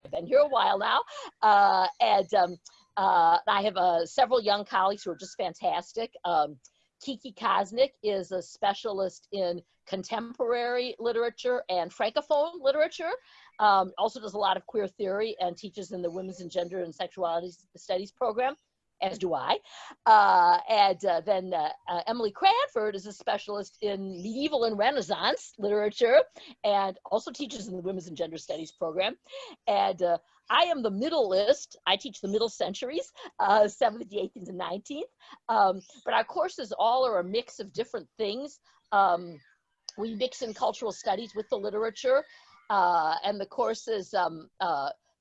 been here a while now. I have several young colleagues who are just fantastic. Kiki Kosnick is a specialist in contemporary literature and francophone literature. Also does a lot of queer theory and teaches in the Women's and Gender and Sexuality Studies program, as do I. Then Emily Cranford is a specialist in medieval and Renaissance literature and also teaches in the Women's and Gender Studies program. And I am the middle list. I teach the middle centuries, 7th, the 18th, and 19th. But our courses all are a mix of different things. We mix in cultural studies with the literature, and the courses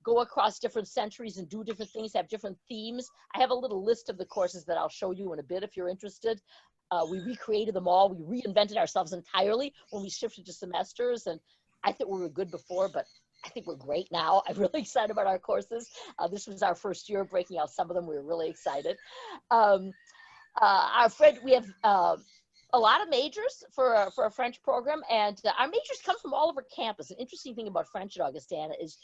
go across different centuries and do different things, have different themes. I have a little list of the courses that I'll show you in a bit if you're interested. We recreated them all. We reinvented ourselves entirely when we shifted to semesters, and I think we were good before, but I think we're great now. I'm really excited about our courses. This was our first year breaking out some of them. We were really excited. We have a lot of majors for a French program, and our majors come from all over campus. An interesting thing about French at Augustana is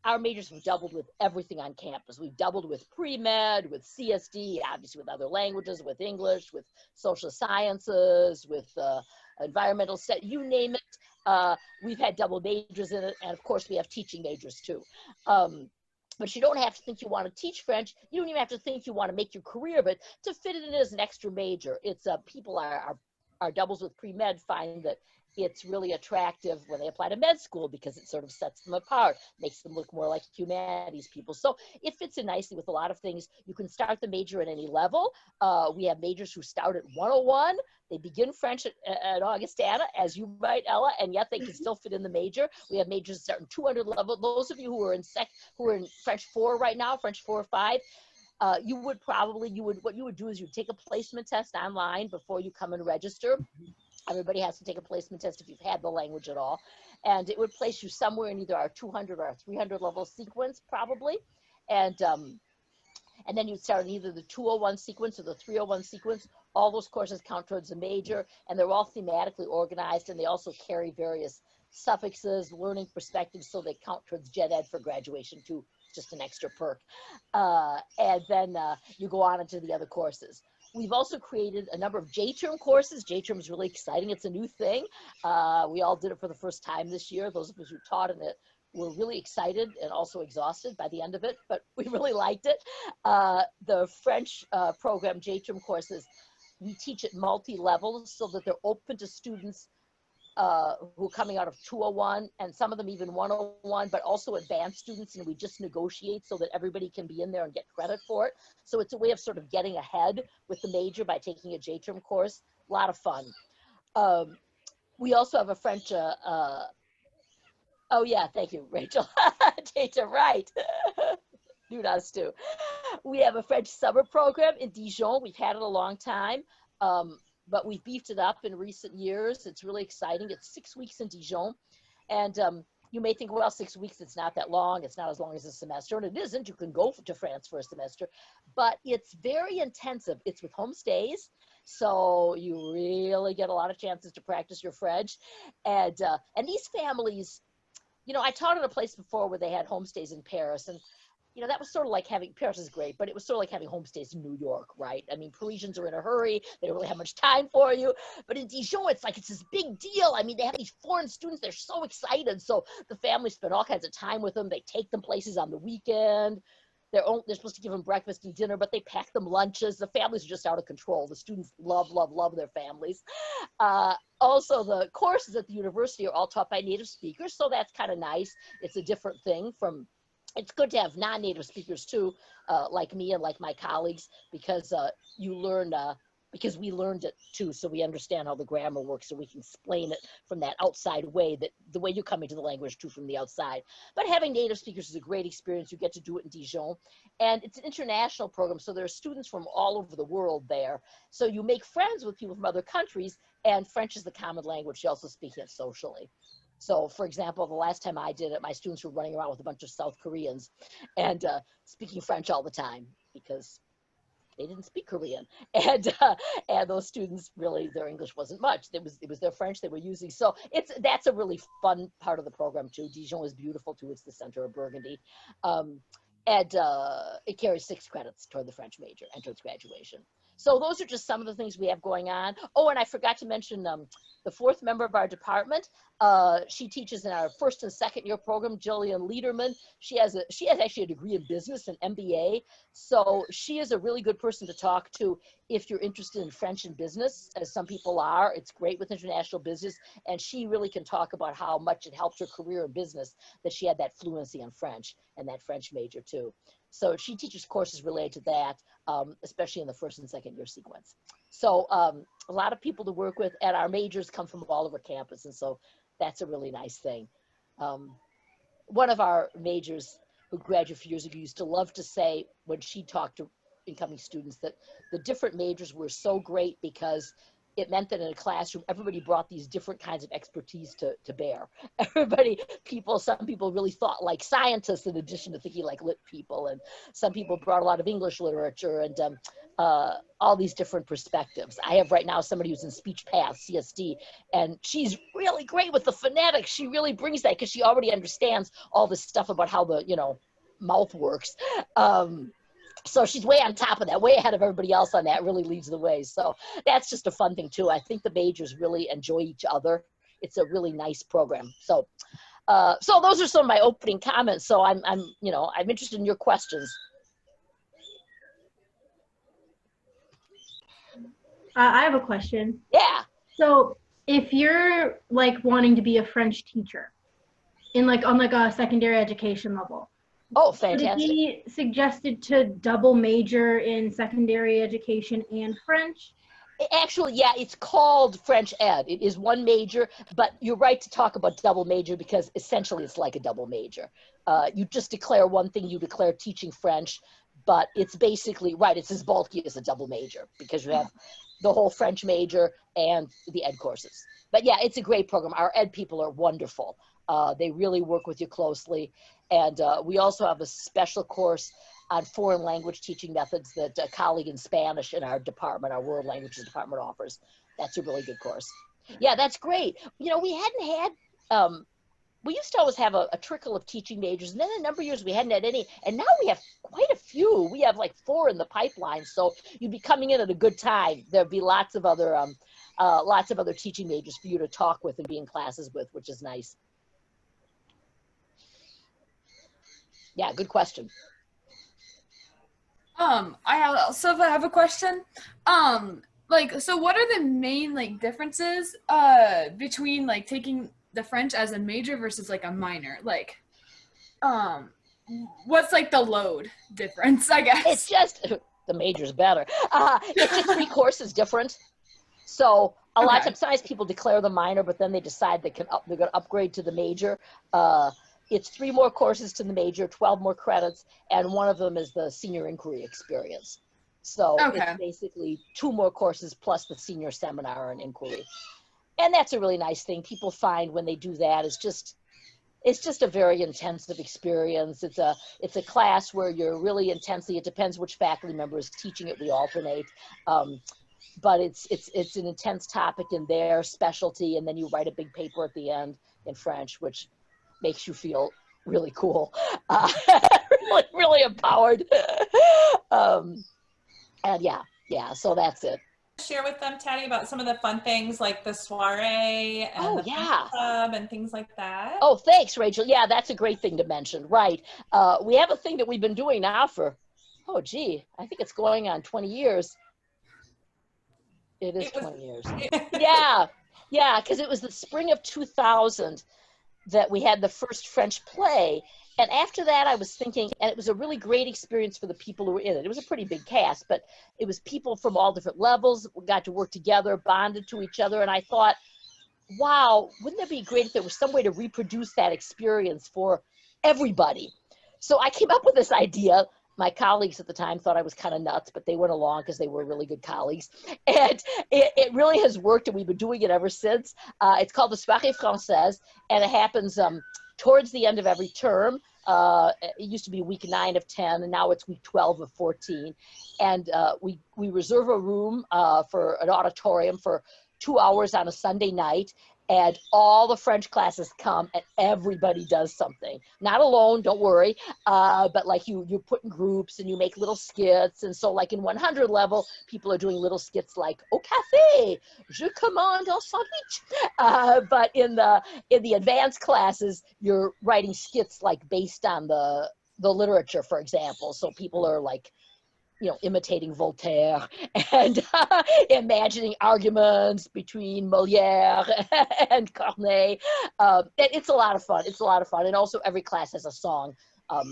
our majors have doubled with everything on campus. We've doubled with pre-med, with CSD, obviously with other languages, with English, with social sciences, with environmental studies, you name it. We've had double majors in it, and of course we have teaching majors too. But you don't have to think you want to teach French. You don't even have to think you want to make your career of it to fit it in as an extra major. It's people are doubles with pre-med find that it's really attractive when they apply to med school because it sort of sets them apart, makes them look more like humanities people. So it fits in nicely with a lot of things. You can start the major at any level. We have majors who start at 101. They begin French at Augustana, as you might, Ella, and yet they can still fit in the major. We have majors that start in 200 level. Those of you who are in French 4 right now, French 4 or 5, what you would do is you'd take a placement test online before you come and register. Everybody has to take a placement test if you've had the language at all. And it would place you somewhere in either our 200 or our 300 level sequence, probably. And then you'd start in either the 201 sequence or the 301 sequence. All those courses count towards a major, and they're all thematically organized, and they also carry various suffixes, learning perspectives, so they count towards gen ed for graduation too, just an extra perk. And then you go on into the other courses. We've also created a number of J-term courses. J-term is really exciting. It's a new thing. We all did it for the first time this year. Those of us who taught in it were really excited and also exhausted by the end of it, but we really liked it. The French program J-term courses, we teach at multi-levels so that they're open to students who are coming out of 201 and some of them even 101, but also advanced students, and we just negotiate so that everybody can be in there and get credit for it. So it's a way of sort of getting ahead with the major by taking a J-term course. A lot of fun. We also have a French, oh yeah, thank you, Rachel. J-term, right. Dude, us too. We have a French summer program in Dijon. We've had it a long time. But we've beefed it up in recent years. It's really exciting. It's 6 weeks in Dijon. And you may think, well, 6 weeks, it's not that long. It's not as long as a semester. And it isn't. You can go to France for a semester. But it's very intensive. It's with homestays. So you really get a lot of chances to practice your French. And these families, you know, I taught at a place before where they had homestays in Paris. And you know, that was sort of like having, Paris is great, but it was sort of like having homestays in New York, right? I mean, Parisians are in a hurry. They don't really have much time for you. But in Dijon, it's like, it's this big deal. I mean, they have these foreign students. They're so excited. So the families spend all kinds of time with them. They take them places on the weekend. They're supposed to give them breakfast and dinner, but they pack them lunches. The families are just out of control. The students love, love, love their families. Also, the courses at the university are all taught by native speakers. So that's kind of nice. It's a different thing from, it's good to have non-native speakers too, like me and like my colleagues, because you learn, because we learned it too, so we understand how the grammar works, so we can explain it from that outside way, that the way you're coming to the language too from the outside. But having native speakers is a great experience. You get to do it in Dijon, and it's an international program, so there are students from all over the world there. So you make friends with people from other countries, and French is the common language. You also speak it socially. So, for example, the last time I did it, my students were running around with a bunch of South Koreans and speaking French all the time because they didn't speak Korean, and those students really, their English wasn't much. It was their French they were using. So that's a really fun part of the program too. Dijon is beautiful too. It's the center of Burgundy, and it carries 6 credits toward the French major and towards graduation. So those are just some of the things we have going on. Oh, and I forgot to mention the 4th member of our department. She teaches in our 1st and 2nd year program, Jillian Liederman. She has actually a degree in business, an MBA. So she is a really good person to talk to if you're interested in French and business, as some people are. It's great with international business. And she really can talk about how much it helped her career in business that she had that fluency on French and that French major too. So she teaches courses related to that, especially in the 1st and 2nd year sequence. So a lot of people to work with, and our majors come from all over campus. And so that's a really nice thing. One of our majors who graduated a few years ago used to love to say when she talked to incoming students that the different majors were so great because it meant that in a classroom, everybody brought these different kinds of expertise to bear. Some people really thought like scientists in addition to thinking like lit people, and some people brought a lot of English literature and all these different perspectives. I have right now somebody who's in speech path, CSD, and she's really great with the phonetics. She really brings that because she already understands all this stuff about how the, mouth works. So she's way on top of that, way ahead of everybody else on that, really leads the way. So that's just a fun thing too. I think the majors really enjoy each other. It's a really nice program. So those are some of my opening comments. So I'm interested in your questions. I have a question. Yeah. So if you're like wanting to be a French teacher on a secondary education level, oh, fantastic. Would it be suggested to double major in secondary education and French? Actually, yeah, it's called French Ed. It is one major, but you're right to talk about double major because essentially it's like a double major. You just declare one thing, you declare teaching French, but it's basically, right, it's as bulky as a double major because you have the whole French major and the ed courses. But yeah, it's a great program. Our ed people are wonderful. They really work with you closely. And we also have a special course on foreign language teaching methods that a colleague in Spanish in our department, our world languages department, offers. That's a really good course. Yeah, that's great. We hadn't had, we used to always have a trickle of teaching majors, and then a number of years we hadn't had any, and now we have quite a few. We have like 4 in the pipeline, so you'd be coming in at a good time. There'd be lots of other teaching majors for you to talk with and be in classes with, which is nice. Yeah, good question. I also have a question. So what are the main differences between taking the French as a major versus a minor? What's the load difference, I guess? It's just the major's better. It's just 3 courses different. So a lot of times, sometimes people declare the minor, but then they decide they're going to upgrade to the major. It's 3 more courses to the major, 12 more credits, and one of them is the senior inquiry experience. So it's basically 2 more courses plus the senior seminar and inquiry. And that's a really nice thing. People find when they do that, it's just a very intensive experience. It's a class where you're really intensely, it depends which faculty member is teaching it, we alternate. But it's an intense topic in their specialty, and then you write a big paper at the end in French, which makes you feel really cool, really empowered. And yeah, so that's it. Share with them, Taddy, about some of the fun things like the soiree and the club and things like that. Oh, thanks, Rachel. Yeah, that's a great thing to mention. Right. We have a thing that we've been doing now for, I think it's going on 20 years. It is 20 years. Yeah, because it was the spring of 2000 that we had the first French play. And after that, I was thinking, and it was a really great experience for the people who were in it. It was a pretty big cast, but it was people from all different levels. We got to work together, bonded to each other. And I thought, wow, wouldn't it be great if there was some way to reproduce that experience for everybody? So I came up with this idea. My colleagues at the time thought I was kind of nuts, but they went along because they were really good colleagues. And it really has worked, and we've been doing it ever since. It's called the Soirée Française, and it happens towards the end of every term. It used to be week 9 of 10, and now it's week 12 of 14. And we reserve a room for an auditorium for 2 hours on a Sunday night. And all the French classes come, and everybody does something. Not alone, don't worry, but like you put in groups and you make little skits. And so like in 100 level, people are doing little skits like "Au café, je commande un sandwich." But in the advanced classes, you're writing skits like based on the literature, for example. So people are like, imitating Voltaire and imagining arguments between Molière and Corneille. It's a lot of fun. It's a lot of fun. And also every class has a song.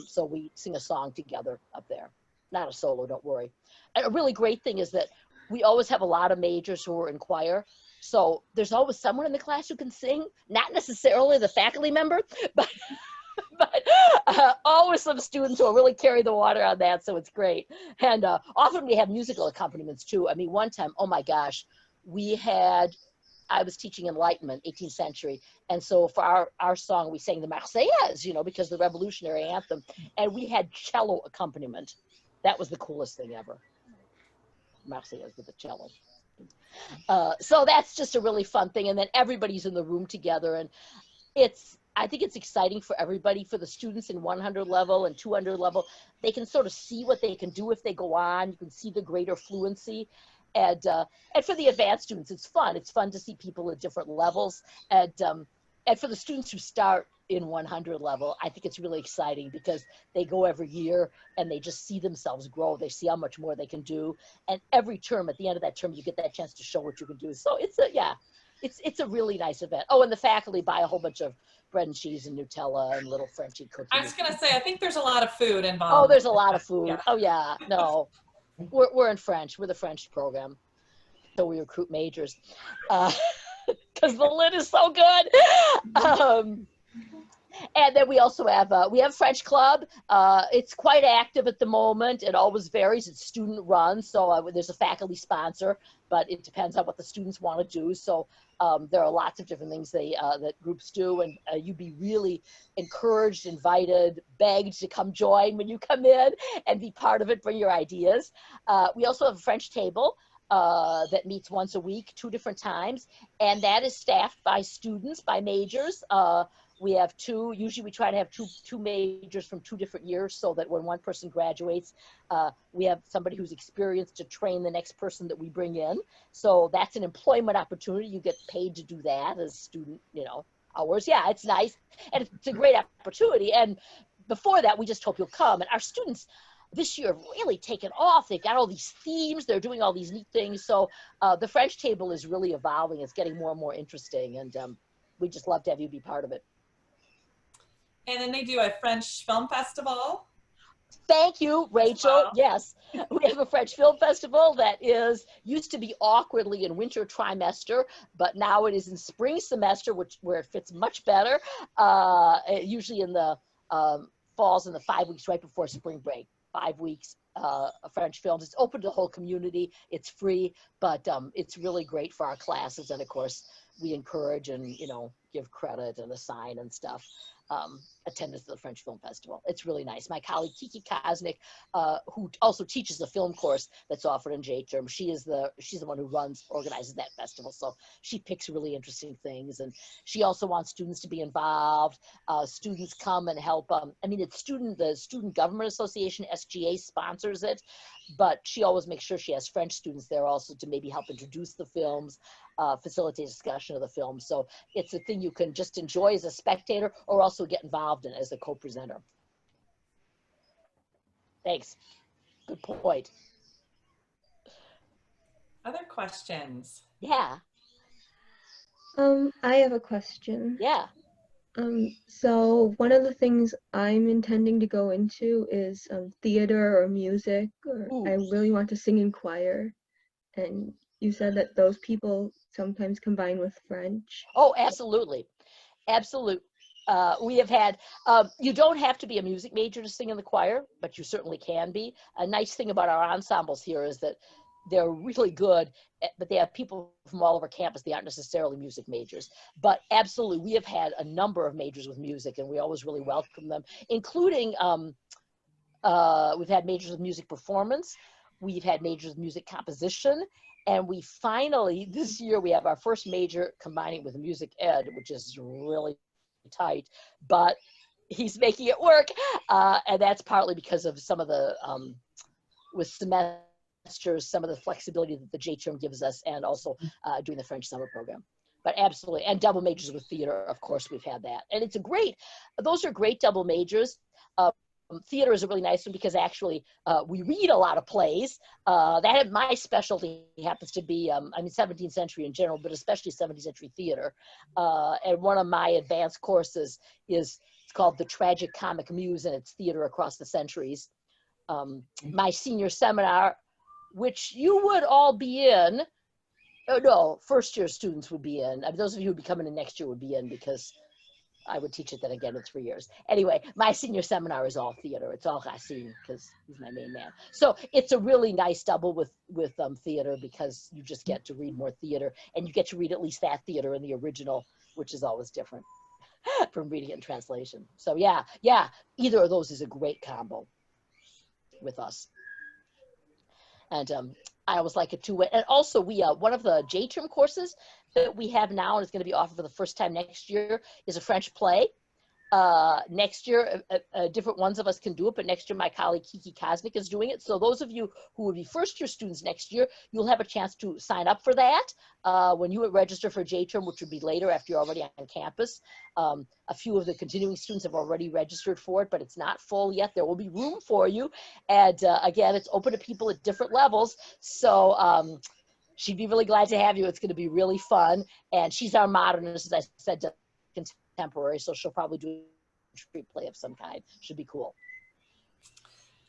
So we sing a song together up there. Not a solo, don't worry. And a really great thing is that we always have a lot of majors who are in choir. So there's always someone in the class who can sing, not necessarily the faculty member, but always some students who will really carry the water on that, so it's great. And often we have musical accompaniments too. I mean, one time, oh my gosh, I was teaching Enlightenment, 18th century, and so for our song, we sang the Marseillaise, because the revolutionary anthem, and we had cello accompaniment. That was the coolest thing ever. Marseillaise with the cello. So that's just a really fun thing, and then everybody's in the room together, and I think it's exciting for everybody, for the students in 100 level and 200 level. They can sort of see what they can do if they go on. You can see the greater fluency. And for the advanced students, it's fun. It's fun to see people at different levels. And for the students who start in 100 level, I think it's really exciting because they go every year and they just see themselves grow. They see how much more they can do. And every term, at the end of that term, you get that chance to show what you can do. So it's a really nice event. Oh, and the faculty buy a whole bunch of bread and cheese and Nutella and little Frenchy cookies. I was gonna say, I think there's a lot of food involved. Oh, there's a lot of food. Yeah. Oh yeah, no, we're in French. We're the French program, so we recruit majors because the lid is so good. And then we also have French Club. It's quite active at the moment. It always varies. It's student run, so there's a faculty sponsor, but it depends on what the students want to do. So there are lots of different things that groups do, and you'd be really encouraged, invited, begged to come join when you come in and be part of it. Bring your ideas. We also have a French table that meets once a week, 2 different times, and that is staffed by students, by majors. We have 2, usually we try to have two majors from 2 different years so that when one person graduates, we have somebody who's experienced to train the next person that we bring in. So that's an employment opportunity. You get paid to do that as student, hours. Yeah, it's nice. And it's a great opportunity. And before that, we just hope you'll come. And our students this year have really taken off. They've got all these themes. They're doing all these neat things. So the French table is really evolving. It's getting more and more interesting. And we just love to have you be part of it. And then they do a French film festival. Thank you, Rachel. Wow. Yes, we have a French film festival that used to be awkwardly in winter trimester, but now it is in spring semester, where it fits much better. Usually in the falls in the 5 weeks right before spring break. 5 weeks of French films. It's open to the whole community. It's free, but it's really great for our classes. And of course, we encourage and give credit and assign and stuff. Attendance to the French Film Festival. It's really nice. My colleague Kiki Kosnick, who also teaches the film course that's offered in J-Term, she's the one who organizes that festival. So she picks really interesting things, and she also wants students to be involved. Students come and help. The Student Government Association, SGA, sponsors it, but she always makes sure she has French students there also to maybe help introduce the films, facilitate discussion of the film. So it's a thing you can just enjoy as a spectator or also get involved in as a co-presenter. Thanks. Good point. Other questions? Yeah. I have a question. Yeah. So one of the things I'm intending to go into is theater or music, or Ooh. I really want to sing in choir. And you said that those people sometimes combine with French. Oh, absolutely. Absolutely. We have had, you don't have to be a music major to sing in the choir, but you certainly can be. A nice thing about our ensembles here is that they're really good, but they have people from all over campus. They aren't necessarily music majors, but absolutely, we have had a number of majors with music, and we always really welcome them, including we've had majors with music performance, we've had majors with music composition, and we finally, this year, we have our first major combining with music ed, which is really tight, but he's making it work, and that's partly because of some of the, with semesters, some of the flexibility that the J-term gives us, and also doing the French summer program. But absolutely, and double majors with theater, of course, we've had that. And it's a great, those are great double majors. Theater is a really nice one because actually we read a lot of plays. My specialty happens to be, 17th century in general, but especially 17th century theater. And one of my advanced courses is, it's called The Tragic Comic Muse, and it's theater across the centuries. My senior seminar, which you would all be in, oh no, first year students would be in. Those of you who would be coming in next year would be in, because I would teach it then again in 3 years. Anyway, my senior seminar is all theater. It's all Racine, because he's my main man. So it's a really nice double with theater, because you just get to read more theater, and you get to read at least that theater in the original, which is always different from reading it in translation. So yeah, either of those is a great combo with us. And I always like it too. And also we, one of the J-term courses that we have now, and it's going to be offered for the first time next year, is a French play. Next year, different ones of us can do it, but next year my colleague Kiki Kosnick is doing it. So those of you who will be first year students next year, you'll have a chance to sign up for that when you would register for J-term, which would be later after you're already on campus. A few of the continuing students have already registered for it, but it's not full yet. There will be room for you. And again, it's open to people at different levels. So she'd be really glad to have you. It's going to be really fun. And she's our modernist, as I said, contemporary, so she'll probably do a street play of some kind. Should be cool.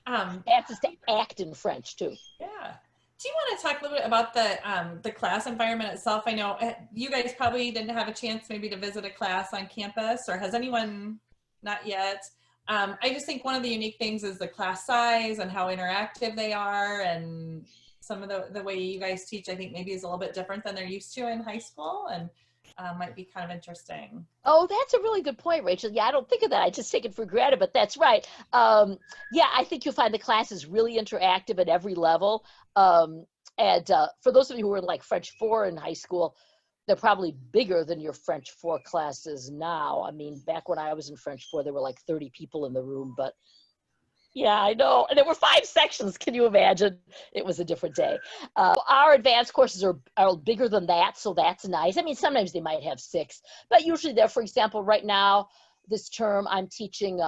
That's to act in French too. Yeah. Do you want to talk a little bit about the class environment itself? I know you guys probably didn't have a chance maybe to visit a class on campus, or has anyone? Not yet. I just think one of the unique things is the class size and how interactive they are, and some of the way you guys teach, I think maybe is a little bit different than they're used to in high school, and might be kind of interesting. Oh, that's a really good point, Rachel. Yeah, I don't think of that. I just take it for granted, but that's right. Yeah, I think you'll find the classes really interactive at every level. And for those of you who were in like French 4 in high school, they're probably bigger than your French 4 classes now. I mean, back when I was in French 4, there were like 30 people in the room, but yeah, I know. And there were 5 sections. Can you imagine? It was a different day. Our advanced courses are bigger than that, so that's nice. I mean, sometimes they might have 6, but usually they're, for example, right now, this term, I'm teaching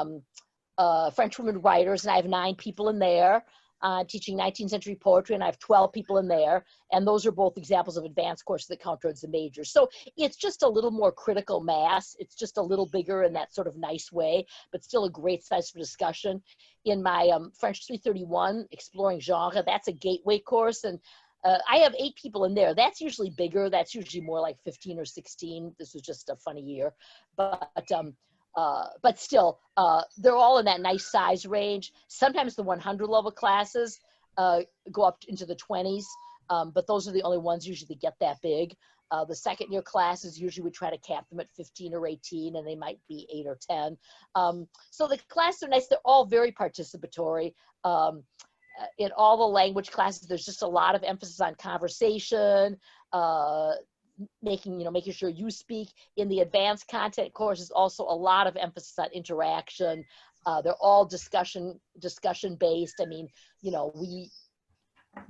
French women writers, and I have 9 people in there. I'm teaching 19th century poetry, and I have 12 people in there. And those are both examples of advanced courses that count towards the major. So it's just a little more critical mass. It's just a little bigger in that sort of nice way, but still a great size for discussion. In my French 331, Exploring Genre, that's a gateway course. And I have 8 people in there. That's usually bigger. That's usually more like 15 or 16. This was just a funny year. But still, they're all in that nice size range. Sometimes the 100 level classes go up into the 20s, but those are the only ones usually that get that big. The second year classes, usually we try to cap them at 15 or 18, and they might be 8 or 10. So the classes are nice. They're all very participatory. In all the language classes, there's just a lot of emphasis on conversation, making sure you speak. In the advanced content courses, also a lot of emphasis on interaction. They're all discussion based. I mean,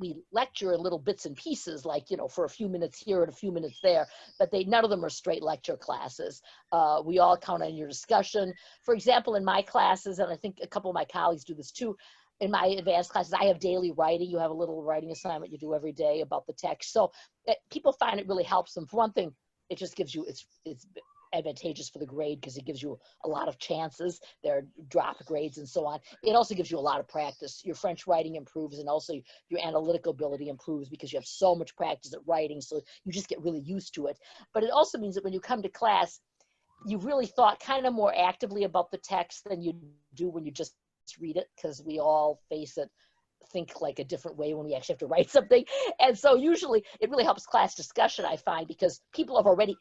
we lecture in little bits and pieces, like, for a few minutes here and a few minutes there, but none of them are straight lecture classes. We all count on your discussion. For example, in my classes, and I think a couple of my colleagues do this too, in my advanced classes, I have daily writing. You have a little writing assignment you do every day about the text. So people find it really helps them. For one thing, it just gives you, it's advantageous for the grade because it gives you a lot of chances. There are drop grades and so on. It also gives you a lot of practice. Your French writing improves, and also your analytical ability improves because you have so much practice at writing. So you just get really used to it. But it also means that when you come to class, you've really thought kind of more actively about the text than you do when you just read it, because we all face it think like a different way when we actually have to write something. And so usually it really helps class discussion, I find, because people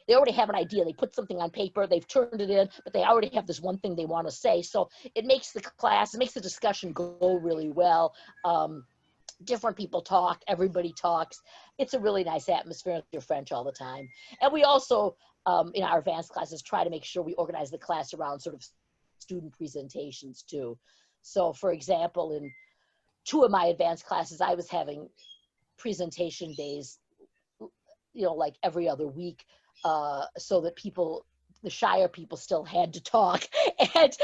they already have an idea. They put something on paper, they've turned it in, but they already have this one thing they want to say. So it makes the discussion go really well. Different people talk, everybody talks. It's a really nice atmosphere with your French all the time. And we also, in our advanced classes, try to make sure we organize the class around sort of student presentations too. So for example, in 2 of my advanced classes, I was having presentation days, like every other week, so that the shyer people still had to talk. And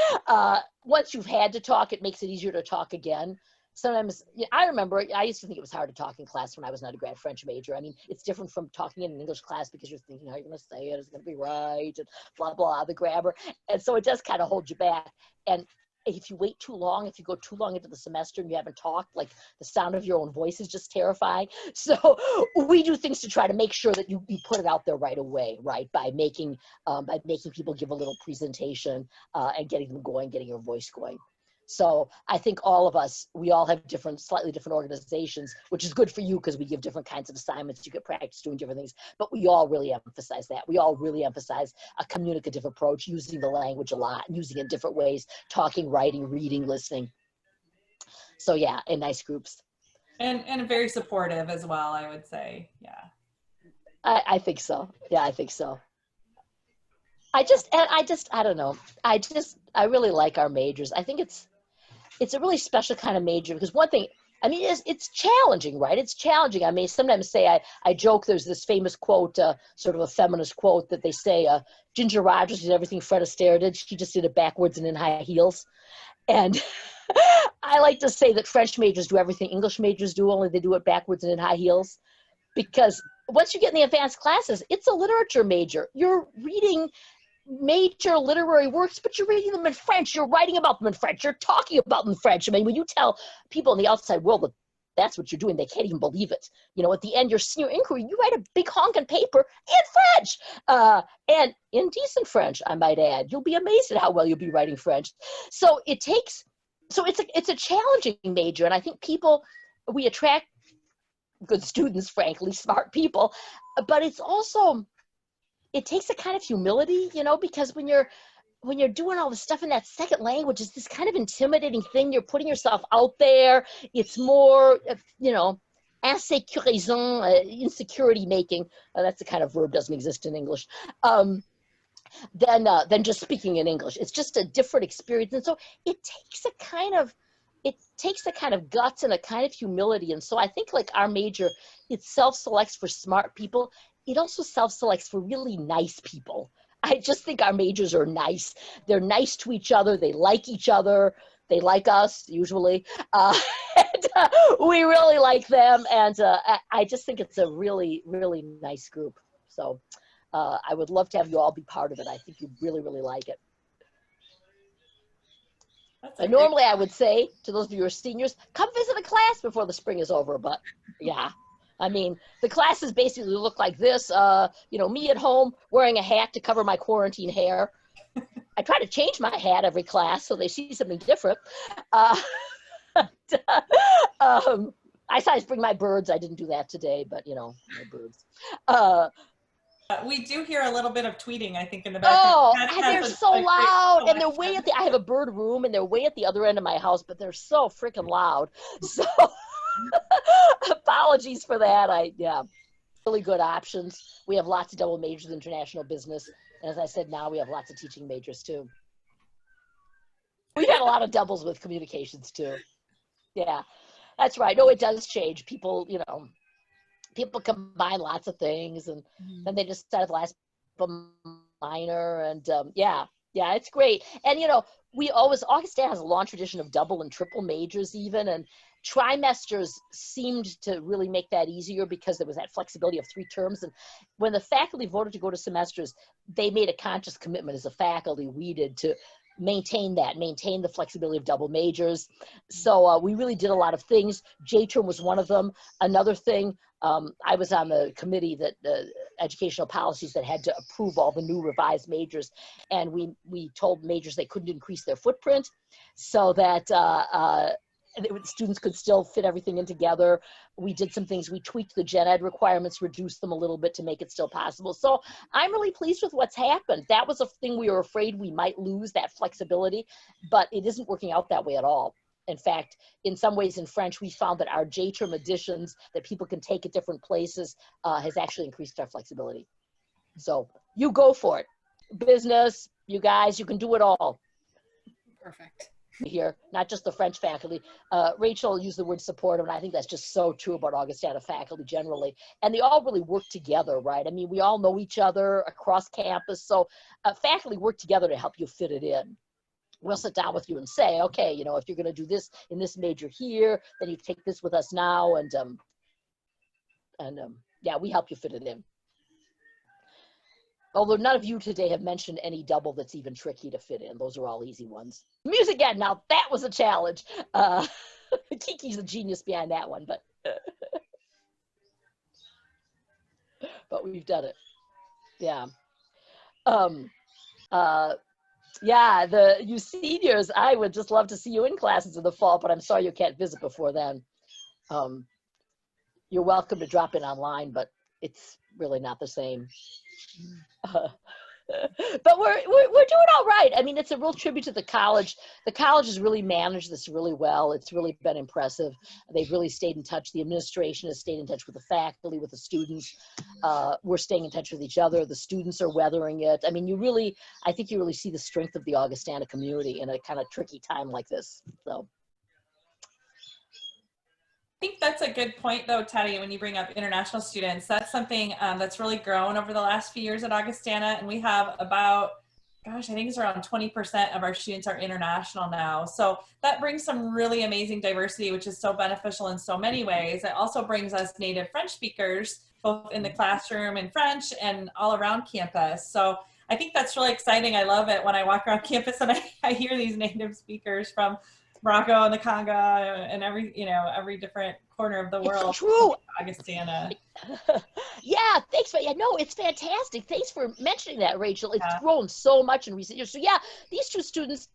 once you've had to talk, it makes it easier to talk again. Sometimes, I remember, I used to think it was hard to talk in class when I was an undergrad French major. I mean, it's different from talking in an English class because you're thinking how you're going to say it, it's going to be right, and blah, blah, the grammar. And so it does kind of hold you back. And if you wait too long, if you go too long into the semester and you haven't talked, like the sound of your own voice is just terrifying. So we do things to try to make sure that you put it out there right away, right? By making people give a little presentation and getting them going, getting your voice going. So I think all of us, we all have slightly different organizations, which is good for you because we give different kinds of assignments. You get practice doing different things, but we all really emphasize that. We all really emphasize a communicative approach, using the language a lot, using it in different ways, talking, writing, reading, listening. So yeah, in nice groups. And very supportive as well, I would say. Yeah. I think so. Yeah, I think so. I don't know. I really like our majors. I think it's a really special kind of major because one thing, I mean, it's challenging, right? It's challenging. I mean, sometimes say, I joke, there's this famous quote, sort of a feminist quote that they say, Ginger Rogers did everything Fred Astaire did. She just did it backwards and in high heels. And I like to say that French majors do everything English majors do, only they do it backwards and in high heels. Because once you get in the advanced classes, it's a literature major. You're reading major literary works, but you're reading them in French. You're writing about them in French. You're talking about them in French. I mean, when you tell people in the outside world that that's what you're doing, they can't even believe it. At the end, your senior inquiry, you write a big honking paper in French, and in decent French, I might add. You'll be amazed at how well you'll be writing French. So it's a challenging major, and I think we attract good students, frankly, smart people, but it's also, it takes a kind of humility, because when you're doing all this stuff in that second language, it's this kind of intimidating thing. You're putting yourself out there. It's more, insécurisant, insecurity making. That's a kind of verb, doesn't exist in English. Than just speaking in English. It's just a different experience. And so it takes a kind of guts and a kind of humility. And so I think like our major, it self-selects for smart people. It also self-selects for really nice people. I just think our majors are nice. They're nice to each other. They like each other. They like us, usually. We really like them. And I just think it's a really, really nice group. So I would love to have you all be part of it. I think you'd really, really like it. Normally I would say to those of you who are seniors, come visit a class before the spring is over. But yeah. I mean, the classes basically look like this, me at home wearing a hat to cover my quarantine hair. I try to change my hat every class so they see something different. I sometimes bring my birds. I didn't do that today, but, my birds. We do hear a little bit of tweeting, I think, in the background. Oh, and they're so loud, and they're way at I have a bird room, and they're way at the other end of my house, but they're so freaking loud. So... apologies for that. Really good options. We have lots of double majors in international business. And as I said, now we have lots of teaching majors too. We've had a lot of doubles with communications too. Yeah, that's right. No, it does change. People, people combine lots of things and then they just decide the last minor and yeah, it's great. And Augustana has a long tradition of double and triple majors even, and trimesters seemed to really make that easier because there was that flexibility of 3 terms. And when the faculty voted to go to semesters, they made a conscious commitment as a faculty, we did, to maintain the flexibility of double majors. So we really did a lot of things. J-term was one of them. Another thing, I was on the committee that educational policies that had to approve all the new revised majors. And we told majors they couldn't increase their footprint so that and students could still fit everything in together. We did some things. We tweaked the gen ed requirements, reduced them a little bit to make it still possible. So I'm really pleased with what's happened. That was a thing we were afraid we might lose, that flexibility, but it isn't working out that way at all. In fact, in some ways in French, we found that our J-term editions that people can take at different places has actually increased our flexibility. So you go for it. Business, you guys, you can do it all. Perfect. Here, not just the French faculty. Rachel used the word supportive, and I think that's just so true about Augustana faculty generally. And they all really work together, right? I mean, we all know each other across campus, so faculty work together to help you fit it in. We'll sit down with you and say, okay, you know, if you're going to do this in this major here, then you take this with us now, and yeah, we help you fit it in. Although none of you today have mentioned any double that's even tricky to fit in. Those are all easy ones. Music ed, now that was a challenge. Kiki's the genius behind that one, but but we've done it. Yeah. Yeah, you seniors, I would just love to see you in classes in the fall, but I'm sorry you can't visit before then. You're welcome to drop in online, but it's really not the same. But we're doing all right. I mean, it's a real tribute to the college. The college has really managed this really well. It's really been impressive. They've really stayed in touch. The administration has stayed in touch with the faculty, with the students. We're staying in touch with each other. The students are weathering it. I mean, I think you really see the strength of the Augustana community in a kind of tricky time like this. So. I think that's a good point though, Taddy, when you bring up international students. That's something that's really grown over the last few years at Augustana, and we have about, gosh, I think it's around 20% of our students are international now. So that brings some really amazing diversity, which is so beneficial in so many ways. It also brings us native French speakers, both in the classroom in French and all around campus. So I think that's really exciting. I love it when I walk around campus and I hear these native speakers from Morocco and the Congo and every different corner of the world. It's true. Augustana. Yeah, thanks. Yeah, no, it's fantastic. Thanks for mentioning that, Rachel. It's grown so much in recent years. So yeah, these two students,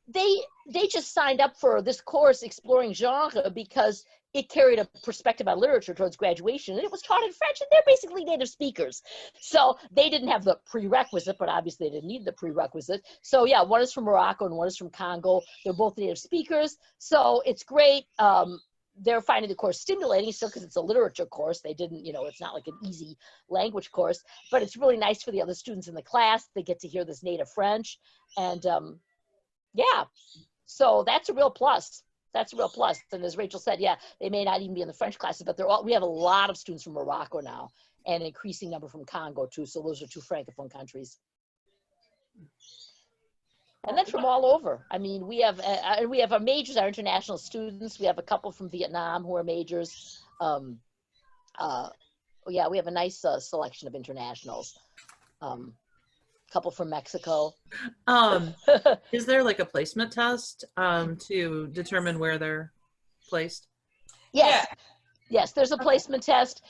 they just signed up for this course, Exploring Genre, because it carried a perspective on literature towards graduation, and it was taught in French, and they're basically native speakers. So they didn't have the prerequisite, but obviously they didn't need the prerequisite. So yeah, one is from Morocco and one is from Congo. They're both native speakers, so it's great. They're finding the course stimulating still because it's a literature course. They didn't, it's not like an easy language course, but it's really nice for the other students in the class. They get to hear this native French, and yeah, so that's a real plus. That's a real plus. And as Rachel said, yeah, they may not even be in the French classes, but we have a lot of students from Morocco now, and an increasing number from Congo too. So those are two Francophone countries. And then from all over. I mean, we have our majors, our international students. We have a couple from Vietnam who are majors. Yeah, we have a nice selection of internationals. Couple from Mexico. Is there like a placement test to determine where they're placed? Yes. Yeah. Yes, there's a placement test.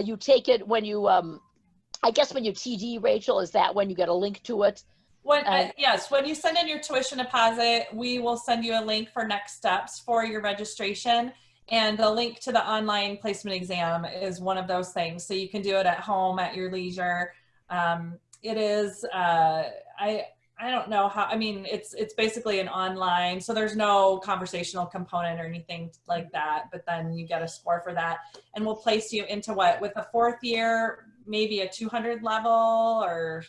You take it when you, I guess when you TD, Rachel, is that when you get a link to it? Yes, when you send in your tuition deposit, we will send you a link for next steps for your registration. And the link to the online placement exam is one of those things. So you can do it at home at your leisure. It is, I don't know how, I mean, it's basically an online, so there's no conversational component or anything like that, but then you get a score for that. And we'll place you into with a fourth year, maybe a 200 level, or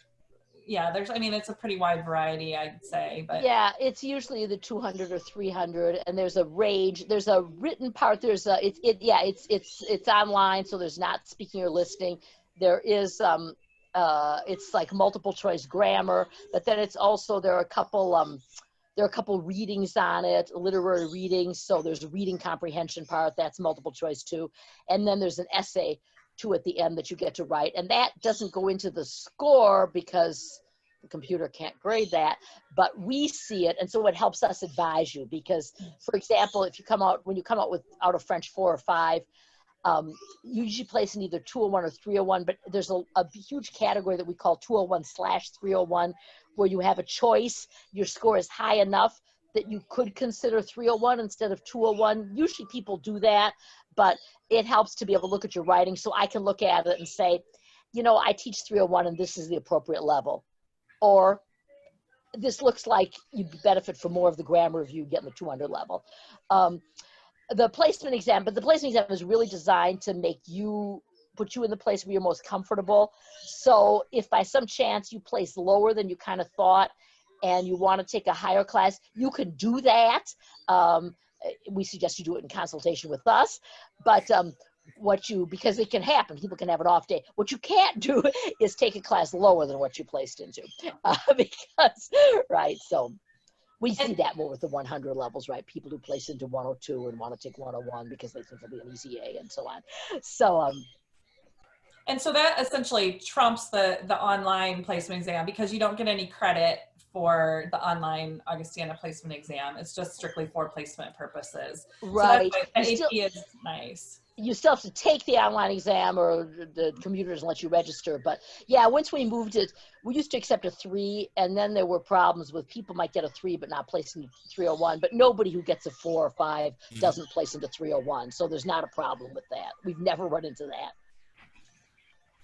yeah, it's a pretty wide variety, I'd say. But yeah, it's usually the 200 or 300, and there's a range. There's a written part. There's it's online, so there's not speaking or listening. There is it's like multiple choice grammar, but then it's also there are a couple readings on it, literary readings. So there's a reading comprehension part that's multiple choice too, and then there's an essay too at the end that you get to write, and that doesn't go into the score because the computer can't grade that, but we see it, and so it helps us advise you. Because, for example, when you come out out of French 4 or 5. You usually place in either 201 or 301, but there's a huge category that we call 201/301, where you have a choice. Your score is high enough that you could consider 301 instead of 201. Usually people do that, but it helps to be able to look at your writing so I can look at it and say, you know, I teach 301 and this is the appropriate level. Or this looks like you'd benefit from more of the grammar review, getting the 200 level. The placement exam is really designed to make you, put you in the place where you're most comfortable. So if by some chance you place lower than you kind of thought and you want to take a higher class, you can do that. We suggest you do it in consultation with us, but because it can happen, people can have an off day. What you can't do is take a class lower than what you placed into, right, so we see that more with the 100 levels, right? People who place into 102 and want to take 101 because they think it'll be an easy A and so on. So, and so that essentially trumps the online placement exam because you don't get any credit for the online Augustana placement exam. It's just strictly for placement purposes. Right. So that's why the AP is nice. You still have to take the online exam, or the computer doesn't let you register. But yeah, once we moved it, we used to accept a 3, and then there were problems with people might get a 3 but not place into 301. But nobody who gets a 4 or 5 doesn't place into 301. So there's not a problem with that. We've never run into that.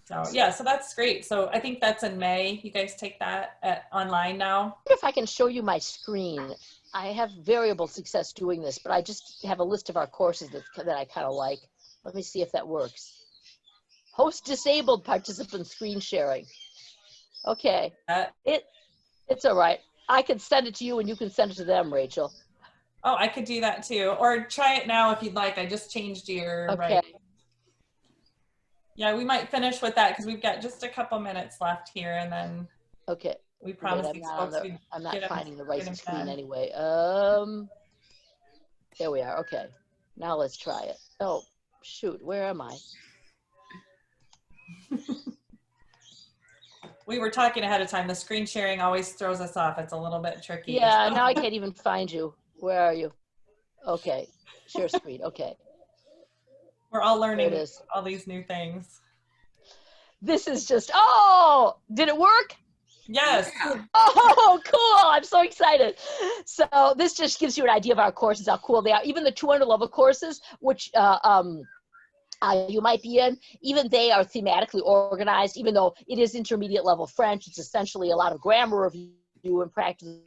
So yeah, so that's great. So I think that's in May. You guys take that online now? If I can show you my screen. I have variable success doing this, but I just have a list of our courses that I kind of like. Let me see if that works. Host disabled participant screen sharing. Okay, it's all right. I can send it to you and you can send it to them, Rachel. Oh, I could do that too. Or try it now if you'd like. I just changed your okay. Yeah, we might finish with that because we've got just a couple minutes left here, and then okay. We promise these folks I'm not finding the right screen done. anyway. There we are. Okay, now let's try it. Oh, shoot, where am I? We were talking ahead of time. The screen sharing always throws us off. It's a little bit tricky. Yeah, now I can't even find you. Where are you? Okay, share screen. Okay. We're all learning all these new things. This is just, oh, did it work? Yes. Oh, cool. I'm so excited. So this just gives you an idea of our courses, how cool they are. Even the 200 level courses, which you might be in, even they are thematically organized, even though it is intermediate level French. It's essentially a lot of grammar review and practice.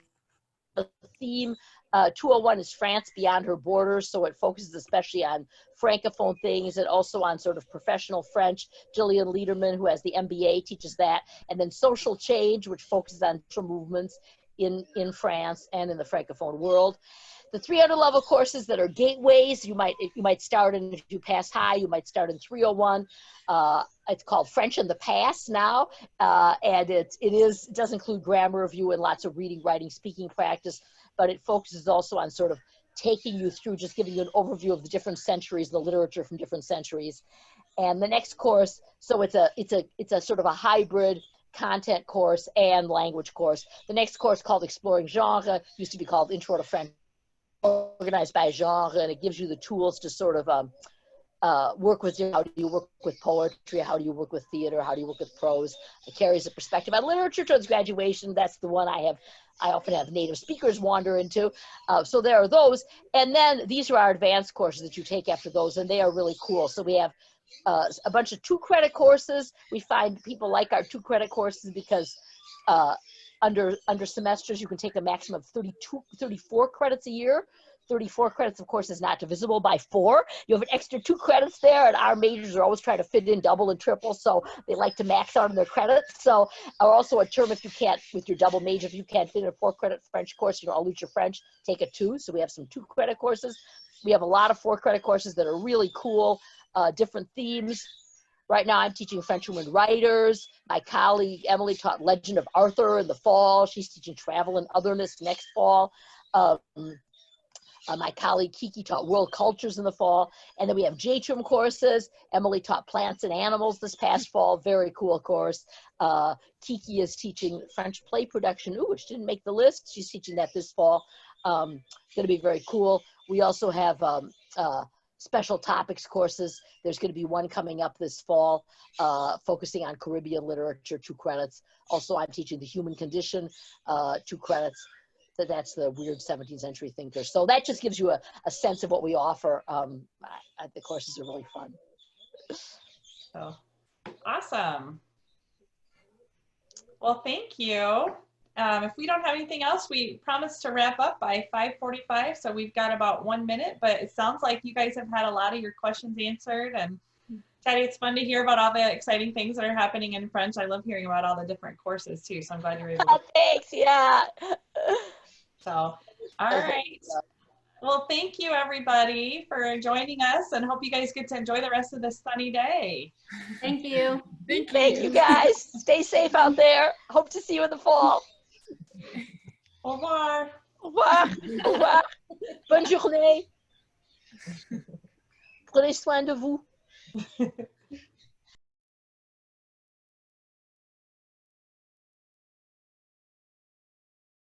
The theme 201 is France beyond her borders, so it focuses especially on francophone things and also on sort of professional French. Jillian Lederman, who has the MBA, teaches that. And then social change, which focuses on social movements in France and in the francophone world. The 300 level courses that are gateways, you might start in, if you pass high, you might start in 301. It's called French in the Past now, and it does include grammar review and lots of reading, writing, speaking practice, but it focuses also on sort of taking you through, just giving you an overview of the different centuries, the literature from different centuries. And the next course, so it's a sort of a hybrid content course and language course. The next course, called Exploring Genre, used to be called Intro to French, organized by genre, and it gives you the tools to sort of work with, how do you work with poetry, how do you work with theater, how do you work with prose. It carries a perspective on literature towards graduation. That's the one I often have native speakers wander into. So there are those. And then these are our advanced courses that you take after those, and they are really cool. So we have a bunch of 2-credit courses. We find people like our 2-credit courses because under semesters, you can take a maximum of 34 credits a year. 34 credits, of course, is not divisible by 4. You have an extra 2 credits there, and our majors are always trying to fit in double and triple, so they like to max out on their credits. So, or also a term, if you can't, with your double major, if you can't fit in a 4-credit French course, I'll lose your French, take a 2. So we have some 2-credit courses. We have a lot of 4-credit courses that are really cool, different themes. Right now, I'm teaching French women writers. My colleague, Emily, taught Legend of Arthur in the fall. She's teaching Travel and Otherness next fall. My colleague, Kiki, taught World Cultures in the fall. And then we have JTRM courses. Emily taught Plants and Animals this past fall. Very cool course. Kiki is teaching French play production, which didn't make the list. She's teaching that this fall. Going to be very cool. We also have special topics courses. There's going to be one coming up this fall, focusing on Caribbean literature, 2 credits. Also, I'm teaching The Human Condition, 2 credits. that's the weird 17th century thinker. So that just gives you a sense of what we offer. The courses are really fun. So awesome. Well, thank you. If we don't have anything else, we promised to wrap up by 5:45, so we've got about 1 minute, but it sounds like you guys have had a lot of your questions answered. And Taddy, it's fun to hear about all the exciting things that are happening in French. I love hearing about all the different courses too, so I'm glad you're able to. Thanks, yeah. So, all right. Well, thank you everybody for joining us, and hope you guys get to enjoy the rest of this sunny day. Thank you. Thank you guys. Stay safe out there. Hope to see you in the fall. Au revoir. Au revoir. Au revoir. Bonne journée. Prenez soin de vous.